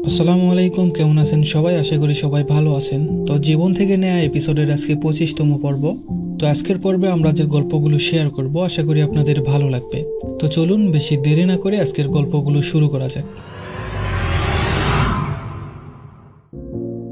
আসসালামু আলাইকুম, কেমন আছেন সবাই? আশা করি সবাই ভালো আছেন। তো জীবন থেকে নেয়া এপিসোডের আজকে 25তম পর্ব। তো আজকের পর্বে আমরা যে গল্পগুলো শেয়ার করব আশা করি আপনাদের ভালো লাগবে। তো চলুন বেশি দেরি না করে আজকের গল্পগুলো শুরু করা যাক।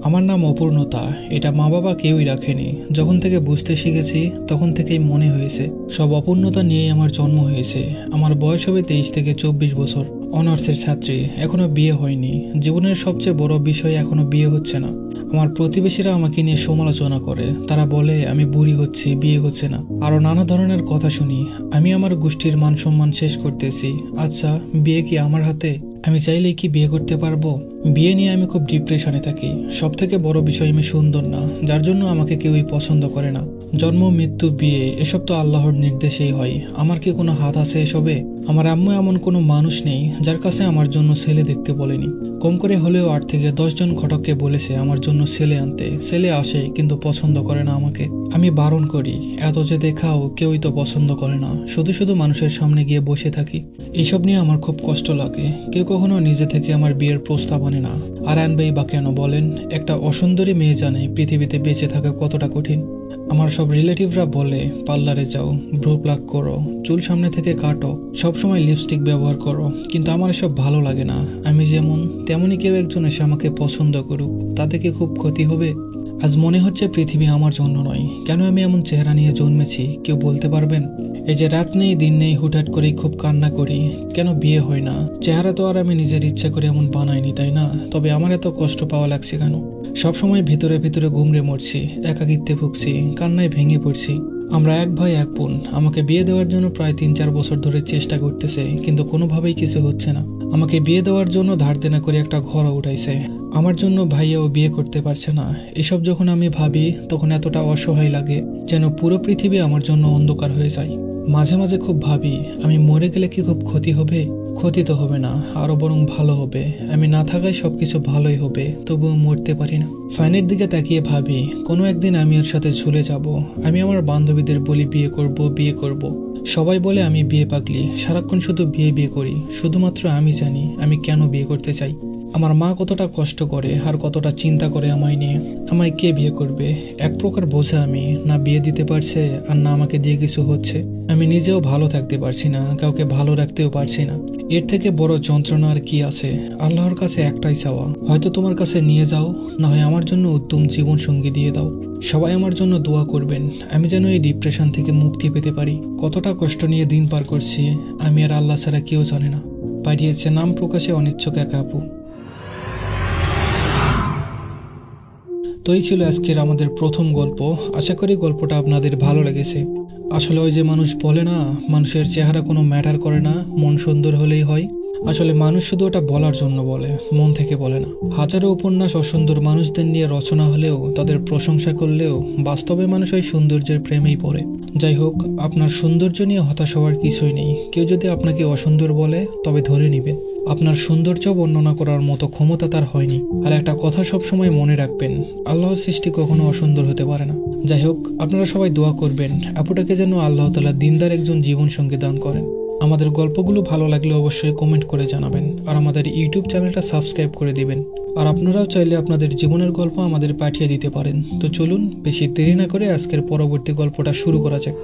আমার নাম অপূর্ণতা। এটা মা বাবা কেউই রাখেনি। যখন থেকে বুঝতে শিখেছি তখন থেকেই মনে হয়েছে সব অপূর্ণতা নিয়েই আমার জন্ম হয়েছে। আমার বয়স হবে 23 থেকে 24 বছর। অনার্সের ছাত্রী, এখনো বিয়ে হয়নি। জীবনের সবচেয়ে বড় বিষয়, এখনো বিয়ে হচ্ছে না। আমার প্রতিবেশীরা আমাকে নিয়ে সমালোচনা করে। তারা বলে আমি বুড়ি হচ্ছি, বিয়ে হচ্ছে না, আরো নানা ধরনের কথা শুনি। আমি আমার গোষ্ঠীর মান সম্মান শেষ করতেছি। আচ্ছা, বিয়ে কি আমার হাতে? আমি চাইলেই কি বিয়ে করতে পারবো? বিয়ে নিয়ে আমি খুব ডিপ্রেশনে থাকি। সব থেকে বড় বিষয় আমি সুন্দর না, যার জন্য আমাকে কেউই পছন্দ করে না। জন্ম, মৃত্যু, বিয়ে এসব তো আল্লাহর নির্দেশেই হয়। আমার কি কোনো হাত আছে এসবে? আমার আম্মু এমন কোনো মানুষ নেই যার কাছে আমার জন্য ছেলে দেখতে বলেনি। কম করে হলেও 8 থেকে 10 জন ঘটককে বলেছে আমার জন্য ছেলে আনতে। ছেলে আসে কিন্তু পছন্দ করে না আমাকে। আমি বারণ করি, এত যে দেখাও কেউই তো পছন্দ করে না, শুধু শুধু মানুষের সামনে গিয়ে বসে থাকি। এইসব নিয়ে আমার খুব কষ্ট লাগে। কেউ কখনো নিজে থেকে আমার বিয়ের প্রস্তাব আনে না। আর আনবেই বা কেন বলেন? একটা অসুন্দরী মেয়ে জানে পৃথিবীতে বেঁচে থাকা কতটা কঠিন। আমার সব রিলেটিভরা বলে পার্লারে যাও, ব্রো প্লাক করো, চুল সামনে থেকে কাটো, সবসময় লিপস্টিক ব্যবহার করো, কিন্তু আমার এসব ভালো লাগে না। আমি যেমন তেমনই কেউ একজন এসে আমাকে পছন্দ করুক, তাতে কি খুব ক্ষতি হবে? আজ মনে হচ্ছে পৃথিবী আমার জন্য নয়। কেন আমি এমন চেহারা নিয়ে জন্মেছি কেউ বলতে পারবেন? এই যে রাত নেই দিন নেই হুটহাট করেই খুব কান্না করি, কেন বিয়ে হয় না? চেহারা তো আর আমি নিজের ইচ্ছা করে এমন বানাইনি, তাই না? তবে আমার এত কষ্ট পাওয়া লাগছে কেন? সবসময় ভিতরে ভিতরে গুমড়ে মরছি, একাকিত্বে ভুগছি, কান্নায় ভেঙে পড়ছি। আমরা এক ভাই এক বোন। আমাকে বিয়ে দেওয়ার জন্য প্রায় 3-4 বছর ধরে চেষ্টা করতেছে, কিন্তু কোনোভাবেই কিছু হচ্ছে না। আমাকে বিয়ে দেওয়ার জন্য ধার দেনা করে একটা ঘরও উঠাইছে। আমার জন্য ভাইয়াও বিয়ে করতে পারছে না। এসব যখন আমি ভাবি তখন এতটা অসহায় লাগে যেন পুরো পৃথিবী আমার জন্য অন্ধকার হয়ে যায়। মাঝে মাঝে খুব ভাবি, আমি মরে গেলে কি খুব ক্ষতি হবে? ক্ষতি তো হবে না, আরো বরং ভালো হবে। আমি না থাকায় সবকিছু ভালোই হবে, তবুও মরতে পারি না। ফ্যানের দিকে তাকিয়ে ভাবি কোনো একদিন আমি ওর সাথে ঝুলে যাব। আমি আমার বান্ধবীদের বলি বিয়ে করব, বিয়ে করব। সবাই বলে আমি বিয়ে পাগলি, সারাক্ষণ শুধু বিয়ে বিয়ে করি। শুধুমাত্র আমি জানি আমি কেন বিয়ে করতে চাই। আমার মা কতটা কষ্ট করে আর কতটা চিন্তা করে আমায় নিয়ে। আমায় কে বিয়ে করবে? এক প্রকার বোঝা আমি, না বিয়ে দিতে পারছে আর না আমাকে দিয়ে কিছু হচ্ছে। আমি নিজেও ভালো থাকতে পারছি না, কাউকে ভালো রাখতেও পারছি না। এর থেকে বড় যন্ত্রণা আর কি আছে? আল্লাহর কাছে একটাই চাওয়া, হয়তো তোমার কাছে নিয়ে যাও, না হয় আমার জন্য উত্তম জীবন সঙ্গী দিয়ে দাও। সবাই আমার জন্য দোয়া করবেন, আমি যেন এই ডিপ্রেশন থেকে মুক্তি পেতে পারি। কতটা কষ্ট নিয়ে দিন পার করছি, আমি আর আল্লাহ ছাড়া কেউ জানে না। পাঠিয়েছে নাম প্রকাশে অনিচ্ছুক এক আপু। তো এই ছিল আজকের আমাদের প্রথম গল্প। আশা করি গল্পটা আপনাদের ভালো লেগেছে। আসলে ওই যে মানুষ বলে না, মানুষের চেহারা কোনো ম্যাটার করে না, মন সুন্দর হলেই হয়। আসলে মানুষ শুধু ওটা বলার জন্য বলে, মন থেকে বলে না। হাজারো উপন্যাস অসুন্দর মানুষদের নিয়ে রচনা হলেও, তাদের প্রশংসা করলেও বাস্তবে মানুষ ওই সৌন্দর্যের প্রেমেই পড়ে। যাই হোক, আপনার সৌন্দর্য নিয়ে হতাশ হওয়ার কিছুই নেই। কেউ যদি আপনাকে অসুন্দর বলে তবে ধরে নেবেন, আপনার সৌন্দর্য বর্ণনা করার মতো ক্ষমতা তার হয়নি। আর একটা কথা সবসময় মনে রাখবেন, আল্লাহর সৃষ্টি কখনো অসুন্দর হতে পারে না। যাই হোক, আপনারা সবাই দোয়া করবেন আপুটাকে যেন আল্লাহ তাআলা দিনদার একজন জীবন সঙ্গী দান করেন। আমাদের গল্পগুলো ভালো লাগলে অবশ্যই কমেন্ট করে জানাবেন, আর আমাদের ইউটিউব চ্যানেলটা সাবস্ক্রাইব করে দিবেন। আর আপনারাও চাইলে আপনাদের জীবনের গল্প আমাদের পাঠিয়ে দিতে পারেন। তো চলুন বেশি দেরি না করে আজকের পরবর্তী গল্পটা শুরু করা যাক।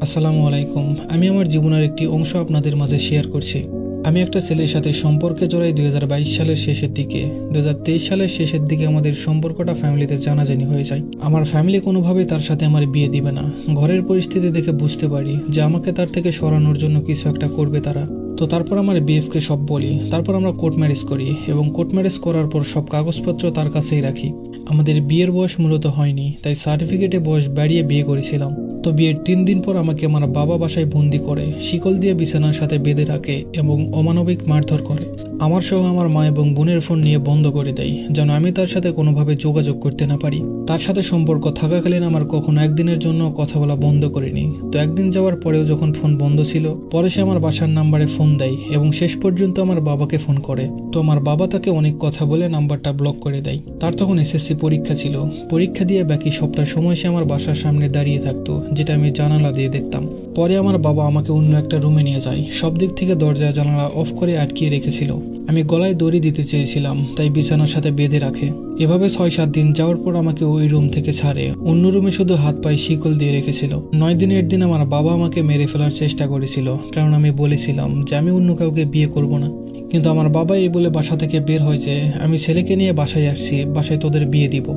আসসালামু আলাইকুম। আমি আমার জীবনের একটি অংশ আপনাদের মাঝে শেয়ার করছি। আমি একটা ছেলের সাথে সম্পর্কে জড়াই 2022 সালের শেষের দিকে। 2023 সালের শেষের দিকে আমাদের সম্পর্কটা ফ্যামিলিতে জানাজানি হয়ে যায়। আমার ফ্যামিলি কোনোভাবেই তার সাথে আমার বিয়ে দিবে না। ঘরের পরিস্থিতি দেখে বুঝতে পারি যে আমাকে তার থেকে সরানোর জন্য কিছু একটা করবে তারা। তো তারপর আমার বিএফকে সব বলি। তারপর আমরা কোর্ট ম্যারেজ করি এবং কোর্ট ম্যারেজ করার পর সব কাগজপত্র তার কাছেই রাখি। আমাদের বিয়ের বয়স মূলত হয়নি, তাই সার্টিফিকেটে বয়স বাড়িয়ে বিয়ে করেছিলাম। তো বিয়ের 3 দিন পর আমাকে আমার বাবা বাসায় বন্দি করে, শিকল দিয়ে বিছানার সাথে বেঁধে রাখে এবং অমানবিক মারধর করে। আমার সহ আমার মা এবং বোনের ফোন নিয়ে বন্ধ করে দেয়, যেন আমি তার সাথে কোনোভাবে যোগাযোগ করতে না পারি। তার সাথে সম্পর্ক থাকাকালীন আমার কখনো একদিনের জন্য কথা বলা বন্ধ করিনি। তো একদিন যাওয়ার পরেও যখন ফোন বন্ধ ছিল, পরে সে আমার বাসার নাম্বারে ফোন দেয় এবং শেষ পর্যন্ত আমার বাবাকে ফোন করে। তো আমার বাবা তাকে অনেক কথা বলে নাম্বারটা ব্লক করে দেয়। তার তখন এসএসসি পরীক্ষা ছিল। পরীক্ষা দিয়ে বাকি সবটা সময় সে আমার বাসার সামনে দাঁড়িয়ে থাকতো, যেটা আমি জানালা দিয়ে দেখতাম। পরে আমার বাবা আমাকে অন্য একটা রুমে নিয়ে যায়। সব দিক থেকে দরজা জানালা অফ করে আটকিয়ে রেখেছিল। আমি গলায় দড়ি দিতে চেয়েছিলাম, তাই বিছানার সাথে বেঁধে রাখে। এভাবে 6-7 দিন যাওয়ার পর আমাকে ওই রুম থেকে ছাড়ে। অন্য রুমে শুধু হাত পায়ে শিকল দিয়ে রেখেছিল। 9 দিনের দিন আমার বাবা আমাকে মেরে ফেলার চেষ্টা করেছিল, কারণ আমি বলেছিলাম যে আমি অন্য কাউকে বিয়ে করব না। কিন্তু আমার বাবা এই বলে বাসা থেকে বের হয় যে আমি ছেলেকে নিয়ে বাসায় আসছি, বাসায় তোদের বিয়ে দিব।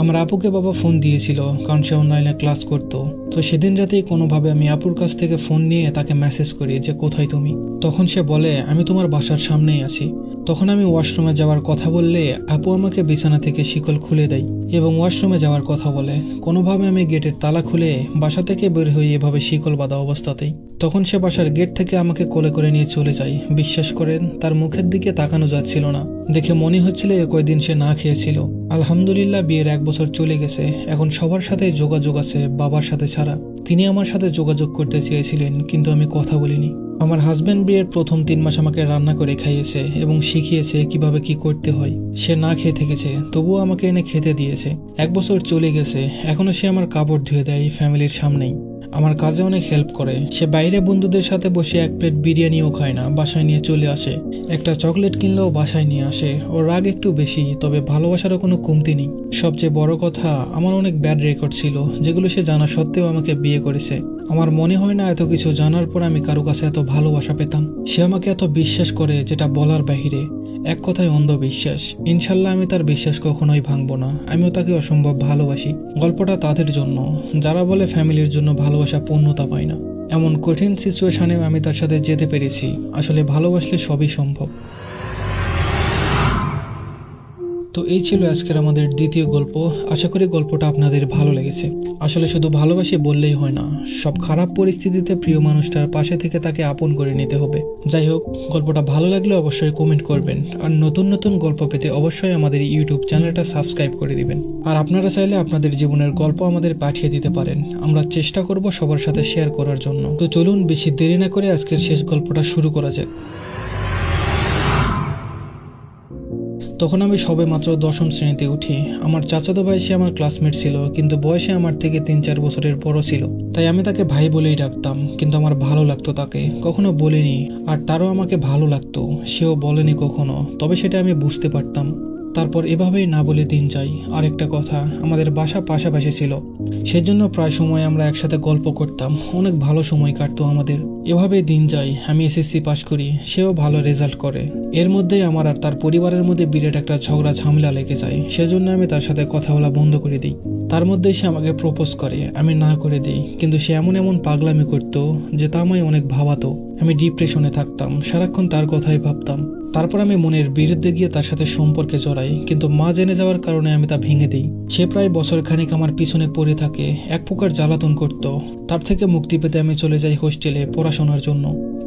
আমার আপুকে বাবা ফোন দিয়েছিল, কারণ সে অনলাইনে ক্লাস করতো। তো সেদিন রাতেই কোনোভাবে আমি আপুর কাছ থেকে ফোন নিয়ে তাকে মেসেজ করি যে কোথায় তুমি। তখন সে বলে আমি তোমার বাসার সামনেই আছি। তখন আমি ওয়াশরুমে যাওয়ার কথা বললে আপু আমাকে বিছানা থেকে শিকল খুলে দেয় এবং ওয়াশরুমে যাওয়ার কথা বলে। কোনোভাবে আমি গেটের তালা খুলে বাসা থেকে বের হই, এভাবে শিকল বাঁধা অবস্থাতেই। তখন সে বাসার গেট থেকে আমাকে কোলে করে নিয়ে চলে যায়। বিশ্বাস করেন, তার মুখের দিকে তাকানো যাচ্ছিল না। দেখে মনে হচ্ছিল এ কয়দিন সে না খেয়েছিল। আলহামদুলিল্লাহ, বিয়ের 1 বছর চলে গেছে। এখন সবার সাথে যোগাযোগ আছে, বাবার সাথে ছাড়া। তিনি আমার সাথে যোগাযোগ করতে চেয়েছিলেন, কিন্তু আমি কথা বলিনি। আমার হাজব্যান্ড বিয়ের প্রথম 3 মাস আমাকে রান্না করে খাইয়েছে এবং শিখিয়েছে কিভাবে কি করতে হয়। সে না খেয়ে থেকেছে, তবুও আমাকে এনে খেতে দিয়েছে। 1 বছর চলে গেছে, এখনো সে আমার কাপড় ধুয়ে দেয় ফ্যামিলির সামনেই। আমার কাজে অনেক হেল্প করে। সে বাইরে বন্ধুদের সাথে বসে 1 প্লেট বিরিয়ানিও খায় না, বাসায় নিয়ে চলে আসে। একটা চকলেট কিনলেও বাসায় নিয়ে আসে। ওর রাগ একটু বেশি, তবে ভালোবাসারও কোনো কমতি নেই। সবচেয়ে বড় কথা, আমার অনেক ব্যাড রেকর্ড ছিল, যেগুলো সে জানা সত্ত্বেও আমাকে বিয়ে করেছে। আমার মনে হয় না এত কিছু জানার পর আমি কারো কাছে এত ভালোবাসা পেতাম। সে আমাকে এত বিশ্বাস করে, যেটা বলার বাহিরে। এক কথায় অন্ধবিশ্বাস। ইনশাল্লাহ আমি তার বিশ্বাস কখনোই ভাঙবো না। আমিও তাকে অসম্ভব ভালোবাসি। গল্পটা তাদের জন্য যারা বলে ফ্যামিলির জন্য ভালোবাসা পূর্ণতা পায় না। এমন কঠিন সিচুয়েশনেও আমি তার সাথে যেতে পেরেছি। আসলে ভালোবাসলে সবই সম্ভব। তো এই ছিল আজকের আমাদের দ্বিতীয় গল্প। আশা করি গল্পটা আপনাদের ভালো লেগেছে। আসলে শুধু ভালোবাসি বললেই হয় না, সব খারাপ পরিস্থিতিতে প্রিয় মানুষটার পাশে থেকে তাকে আপন করে নিতে হবে। যাই হোক, গল্পটা ভালো লাগলে অবশ্যই কমেন্ট করবেন। আর নতুন নতুন গল্প পেতে অবশ্যই আমাদের ইউটিউব চ্যানেলটা সাবস্ক্রাইব করে দিবেন। আর আপনারা চাইলে আপনাদের জীবনের গল্প আমাদের পাঠিয়ে দিতে পারেন। আমরা চেষ্টা করব সবার সাথে শেয়ার করার জন্য। তো চলুন বেশি দেরি না করে আজকের শেষ গল্পটা শুরু করা যাক। তখন আমি সবে মাত্র 10ম শ্রেণীতে উঠি। আমার চাচাতো ভাই, সে আমার ক্লাসমেট ছিল, কিন্তু বয়সে আমার থেকে 3-4 বছরের বড় ছিল। তাই আমি তাকে ভাই বলেই ডাকতাম। কিন্তু আমার ভালো লাগতো তাকে, কখনো বলিনি। আর তারও আমাকে ভালো লাগতো, সেও বলেনি কখনো, তবে সেটা আমি বুঝতে পারতাম। তারপর এভাবেই না বলে দিন যায়। আরেকটা কথা, আমাদের বাসা পাশাপাশি ছিল, সেজন্য প্রায় সময় আমরা একসাথে গল্প করতাম। অনেক ভালো সময় কাটতো আমাদের। এভাবেই দিন যায়। আমি এসএসসি পাশ করি, সেও ভালো রেজাল্ট করে। এর মধ্যেই আমার আর তার পরিবারের মধ্যে বিরাট একটা ঝগড়া ঝামেলা লেগে যায়। সেজন্য আমি তার সাথে কথা বলা বন্ধ করে দিই। তার মধ্যেই সে আমাকে প্রপোজ করে, আমি না করে দিই। কিন্তু সে এমন এমন পাগলামি করতো যে তা আমায় অনেক ভাবাতো। আমি ডিপ্রেশনে থাকতাম, সারাক্ষণ তার কথাই ভাবতাম। তারপর আমি মনের বিরুদ্ধে গিয়ে তার সাথে সম্পর্কে জড়াই, কিন্তু মা জেনে যাওয়ার কারণে আমি তা ভেঙে দিই। সে প্রায় বছর খানিক আমার পিছনে পড়ে থাকে, এক প্রকার জ্বালাতন করত। তার থেকে মুক্তি পেতে আমি চলে যাই হোস্টেলে পড়াশোনার জন্য।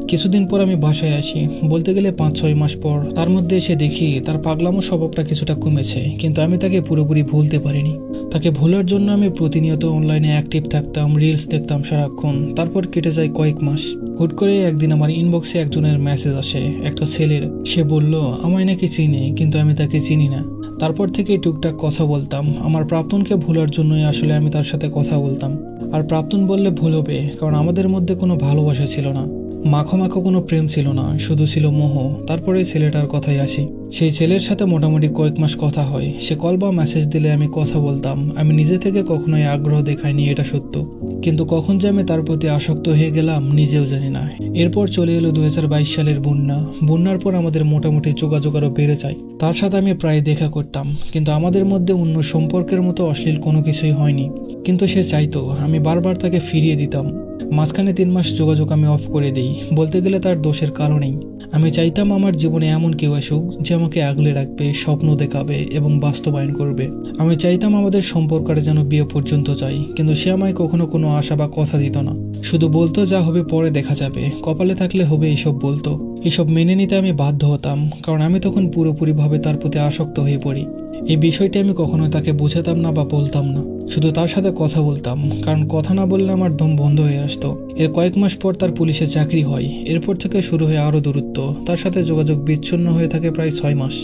কিছুদিন পর আমি বাসায় আসি, বলতে গেলে 5-6 মাস পর। তার মধ্যে এসে দেখি তার পাগলামো স্বভাবটা কিছুটা কমেছে, কিন্তু আমি তাকে পুরোপুরি ভুলতে পারিনি। তাকে ভোলার জন্য আমি প্রতিনিয়ত অনলাইনে অ্যাক্টিভ থাকতাম, রিলস দেখতাম সারাক্ষণ। তারপর কেটে যায় কয়েক মাস। হুট করে একদিন আমার ইনবক্সে একজনের মেসেজ আসে, একটা ছেলের। সে বলল আমায় নাকি চিনি, কিন্তু আমি তাকে চিনি না। তারপর থেকে টুকটাক কথা বলতাম। আমার প্রাক্তনকে ভোলার জন্যই আসলে আমি তার সাথে কথা বলতাম। আর প্রাক্তন বললে ভুল হবে, কারণ আমাদের মধ্যে কোনো ভালোবাসা ছিল না, মাখো মাখো কোনো প্রেম ছিল না, শুধু ছিল মোহ। তারপরে ছেলেটার কথাই আসি। সেই ছেলের সাথে মোটামুটি কয়েক মাস কথা হয়। সে কল বা মেসেজ দিলে আমি কথা বলতাম। আমি নিজে থেকে কখনোই আগ্রহ দেখাইনি, এটা সত্য। কিন্তু কখন যে আমি তার প্রতি আসক্ত হয়ে গেলাম নিজেও জানি না। এরপর চলে এলো 2022 সালের বন্যা। বন্যার পর আমাদের মোটামুটি যোগাযোগ আরও বেড়ে যায়। তার সাথে আমি প্রায় দেখা করতাম, কিন্তু আমাদের মধ্যে অন্য সম্পর্কের মতো অশ্লীল কোনো কিছুই হয়নি। কিন্তু সে চাইতো, আমি বারবার তাকে ফিরিয়ে দিতাম। মাঝখানে 3 মাস যোগাযোগ আমি অফ করে দিই, বলতে গেলে তার দোষের কারণেই। আমি চাইতাম আমার জীবনে এমন কেউ আসুক যে আমাকে আগলে রাখবে, স্বপ্ন দেখাবে এবং বাস্তবায়ন করবে। আমি চাইতাম আমাদের সম্পর্কটা যেন বিয়ে পর্যন্ত যায়, কিন্তু সে আমায় কখনো কোনো আশা বা কথা দিত না। শুধু বলতো যা হবে পরে দেখা যাবে, কপালে থাকলে হবে, এইসব বলতো। এসব মেনে নিতে আমি বাধ্য হতাম, কারণ আমি তখন পুরোপুরিভাবে তার প্রতি আসক্ত হয়ে পড়ি। এই বিষয়টি আমি কখনো তাকে বোঝাতাম না বা বলতাম না, শুধু তার সাথে কথা বলতাম, কারণ কথা না বললে আমার দম বন্ধ হয়ে আসতো। এর কয়েক মাস পর তার পুলিশে চাকরি হয়। এরপর থেকে শুরু হয় আরও দূরত্ব। তার সাথে যোগাযোগ বিচ্ছিন্ন হয়ে থাকে প্রায় 6 মাস।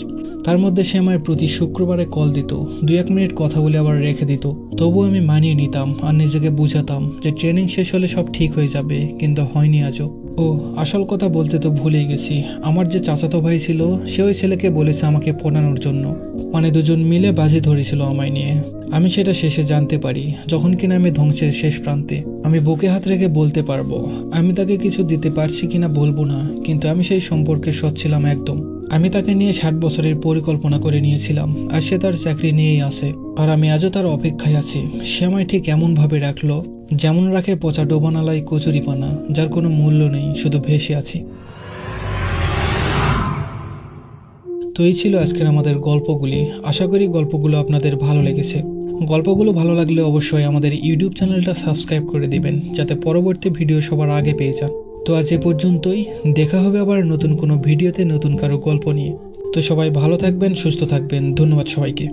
তার মধ্যে সে আমার প্রতি শুক্রবারে কল দিত, 2-1 মিনিট কথা বলে আবার রেখে দিত। তবুও আমি মানিয়ে নিতাম আর নিজেকে বুঝাতাম যে ট্রেনিং শেষ হলে সব ঠিক হয়ে যাবে, কিন্তু হয়নি আজও। ও আসল কথা বলতে তো ভুলেই গেছি, আমার যে চাচাতো ভাই ছিল সে ওই ছেলেকে বলেছে আমাকে পড়ানোর জন্য, মানে দুজন মিলে বাজি ধরেছিল আমায় নিয়ে। আমি সেটা শেষে জানতে পারি যখন কিনা আমি ধ্বংসের শেষ প্রান্তে। আমি বুকে হাত রেখে বলতে পারবো আমি তাকে কিছু দিতে পারছি কিনা বলবো না, কিন্তু আমি সেই সম্পর্কে সৎ ছিলাম একদম। আমি তাকে নিয়ে 60 বছরের পরিকল্পনা করে নিয়েছিলাম, আর সে তার চাকরি নিয়েই আছে। আর আমি আজও তার অপেক্ষায় আছি। সে আমায় ঠিক এমন ভাবে রাখলো যেমন রাখে পচা ডোবানালাই কচুরিপানা, যার কোনো মূল্য নেই, শুধু ভেসে আছি। তো এই ছিল আজকের আমাদের গল্পগুলি। আশা করি গল্পগুলো আপনাদের ভালো লেগেছে। গল্পগুলো ভালো লাগলে অবশ্যই আমাদের ইউটিউব চ্যানেলটা সাবস্ক্রাইব করে দিবেন, যাতে পরবর্তী ভিডিও সবার আগে পেয়ে যান। তো আজ এ পর্যন্তই, দেখা হবে আবার নতুন কোনো ভিডিওতে নতুন কারো গল্প নিয়ে। তো সবাই ভালো থাকবেন, সুস্থ থাকবেন। ধন্যবাদ সবাইকে।